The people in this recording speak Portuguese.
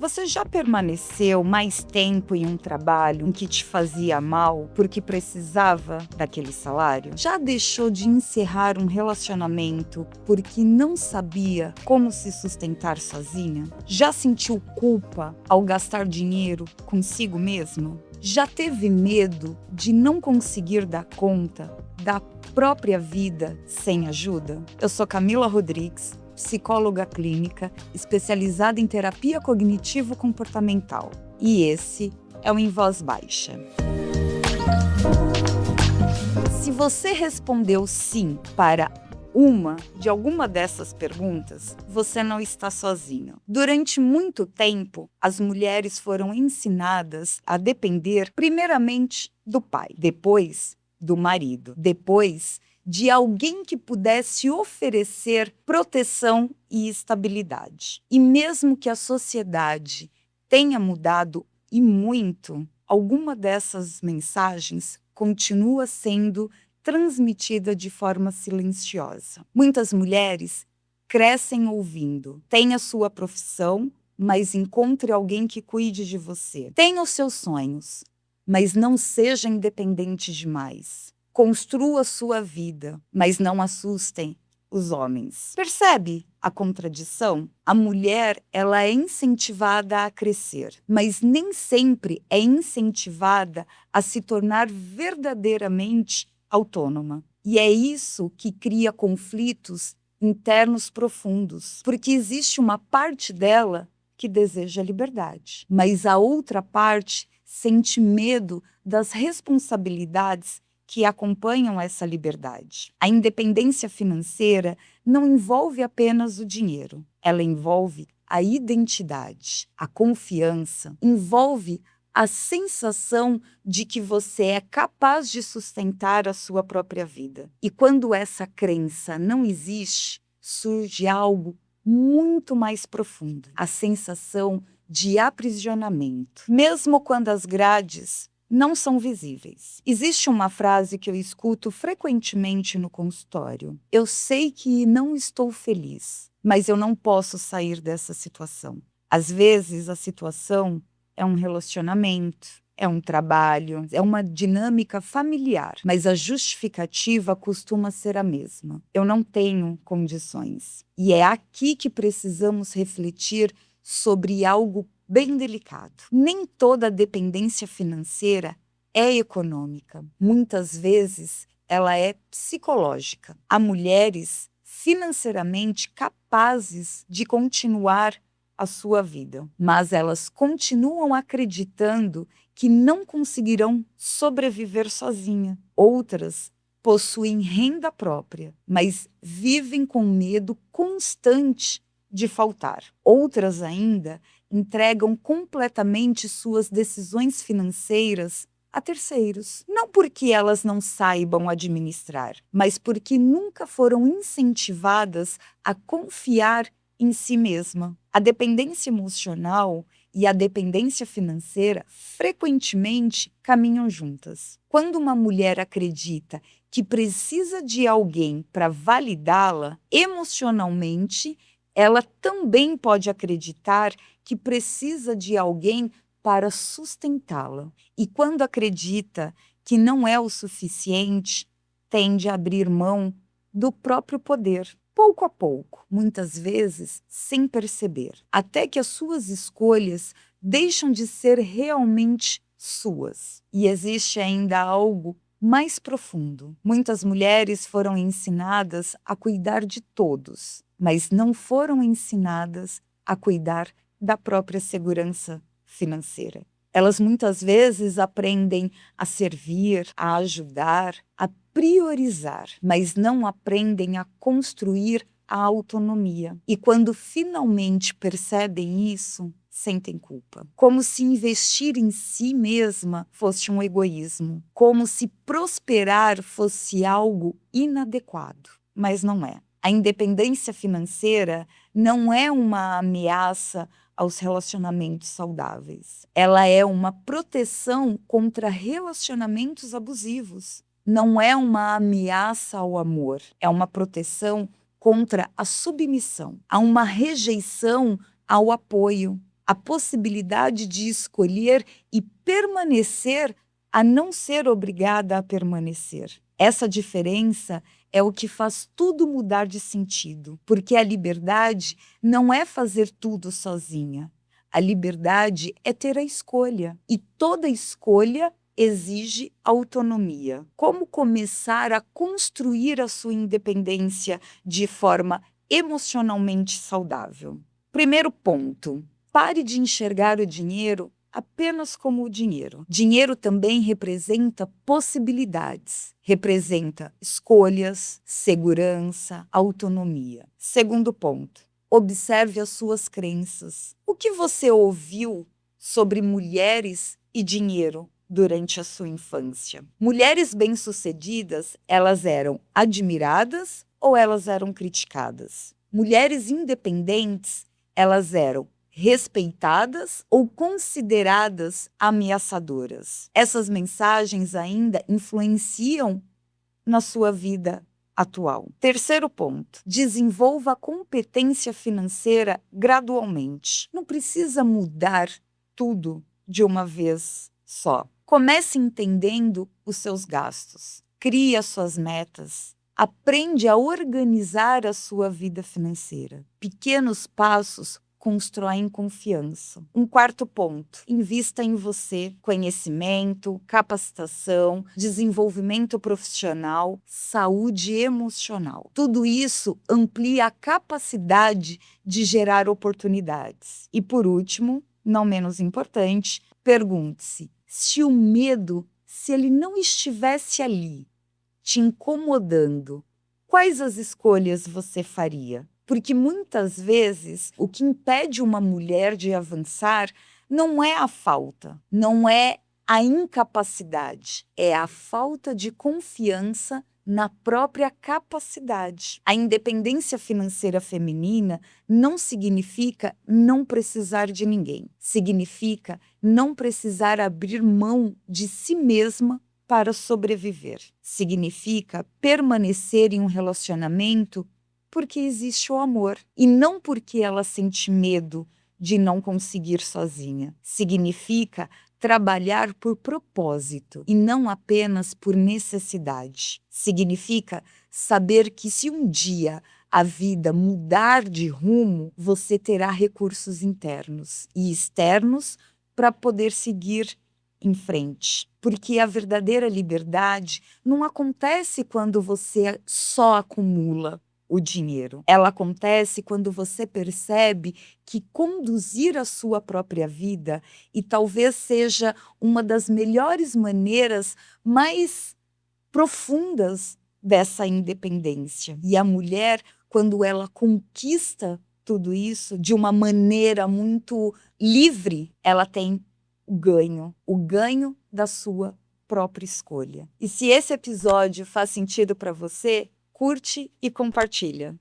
Você já permaneceu mais tempo em um trabalho em que te fazia mal porque precisava daquele salário? Já deixou de encerrar um relacionamento porque não sabia como se sustentar sozinha? Já sentiu culpa ao gastar dinheiro consigo mesmo? Já teve medo de não conseguir dar conta da própria vida sem ajuda? Eu sou Camila Rodrigues, psicóloga clínica, especializada em terapia cognitivo-comportamental. E esse é o Em Voz Baixa. Se você respondeu sim para alguma dessas perguntas, você não está sozinho. Durante muito tempo, as mulheres foram ensinadas a depender primeiramente do pai, depois do marido, depois de alguém que pudesse oferecer proteção e estabilidade. E mesmo que a sociedade tenha mudado e muito, alguma dessas mensagens continua sendo transmitida de forma silenciosa. Muitas mulheres crescem ouvindo: tenha sua profissão, mas encontre alguém que cuide de você. Tenha os seus sonhos, mas não seja independente demais. Construa sua vida, mas não assustem os homens. Percebe a contradição? A mulher, ela é incentivada a crescer, mas nem sempre é incentivada a se tornar verdadeiramente autônoma. E é isso que cria conflitos internos profundos, porque existe uma parte dela que deseja liberdade, mas a outra parte sente medo das responsabilidades que acompanham essa liberdade. A independência financeira não envolve apenas o dinheiro, ela envolve a identidade, a confiança, envolve a sensação de que você é capaz de sustentar a sua própria vida. E quando essa crença não existe, surge algo muito mais profundo, a sensação de aprisionamento, mesmo quando as grades não são visíveis. Existe uma frase que eu escuto frequentemente no consultório: eu sei que não estou feliz, mas eu não posso sair dessa situação. Às vezes a situação é um relacionamento, é um trabalho, é uma dinâmica familiar, mas a justificativa costuma ser a mesma: eu não tenho condições. E é aqui que precisamos refletir sobre algo bem delicado. Nem toda dependência financeira é econômica. Muitas vezes ela é psicológica. Há mulheres financeiramente capazes de continuar a sua vida, mas elas continuam acreditando que não conseguirão sobreviver sozinha. Outras possuem renda própria, mas vivem com medo constante de faltar. Outras ainda entregam completamente suas decisões financeiras a terceiros. Não porque elas não saibam administrar, mas porque nunca foram incentivadas a confiar em si mesma. A dependência emocional e a dependência financeira frequentemente caminham juntas. Quando uma mulher acredita que precisa de alguém para validá-la emocionalmente, ela também pode acreditar que precisa de alguém para sustentá-la. E quando acredita que não é o suficiente, tende a abrir mão do próprio poder, pouco a pouco, muitas vezes sem perceber, até que as suas escolhas deixam de ser realmente suas. E existe ainda algo mais profundo. Muitas mulheres foram ensinadas a cuidar de todos, mas não foram ensinadas a cuidar da própria segurança financeira. Elas muitas vezes aprendem a servir, a ajudar, a priorizar, mas não aprendem a construir a autonomia. E quando finalmente percebem isso, sentem culpa. Como se investir em si mesma fosse um egoísmo. Como se prosperar fosse algo inadequado. Mas não é. A independência financeira não é uma ameaça aos relacionamentos saudáveis. Ela é uma proteção contra relacionamentos abusivos. Não é uma ameaça ao amor, é uma proteção contra a submissão, a uma rejeição ao apoio. a possibilidade de escolher e permanecer a não ser obrigada a permanecer. Essa diferença é o que faz tudo mudar de sentido, porque a liberdade não é fazer tudo sozinha. A liberdade é ter a escolha, e toda escolha exige autonomia. Como começar a construir a sua independência de forma emocionalmente saudável? Primeiro ponto: pare de enxergar o dinheiro apenas como o dinheiro. Dinheiro também representa possibilidades, representa escolhas, segurança, autonomia. Segundo ponto: observe as suas crenças. O que você ouviu sobre mulheres e dinheiro durante a sua infância? Mulheres bem-sucedidas, elas eram admiradas ou elas eram criticadas? Mulheres independentes, elas eram respeitadas ou consideradas ameaçadoras? Essas mensagens ainda influenciam na sua vida atual. Terceiro ponto: desenvolva a competência financeira gradualmente. Não precisa mudar tudo de uma vez só. Comece entendendo os seus gastos. Crie as suas metas. Aprende a organizar a sua vida financeira. Pequenos passos constroem confiança. Um quarto ponto: invista em você. Conhecimento, capacitação, desenvolvimento profissional, saúde emocional. Tudo isso amplia a capacidade de gerar oportunidades. E por último, não menos importante, pergunte-se: se o medo, se ele não estivesse ali, te incomodando, quais as escolhas você faria? Porque muitas vezes o que impede uma mulher de avançar não é a falta, não é a incapacidade, é a falta de confiança na própria capacidade. A independência financeira feminina não significa não precisar de ninguém, significa não precisar abrir mão de si mesma para sobreviver. Significa permanecer em um relacionamento porque existe o amor e não porque ela sente medo de não conseguir sozinha. Significa trabalhar por propósito e não apenas por necessidade. Significa saber que se um dia a vida mudar de rumo, você terá recursos internos e externos para poder seguir em frente. Porque a verdadeira liberdade não acontece quando você só acumula o dinheiro. Ela acontece quando você percebe que conduzir a sua própria vida e talvez seja uma das melhores maneiras mais profundas dessa independência. E a mulher, quando ela conquista tudo isso de uma maneira muito livre, ela tem o ganho da sua própria escolha. E se esse episódio faz sentido para você, curte e compartilha.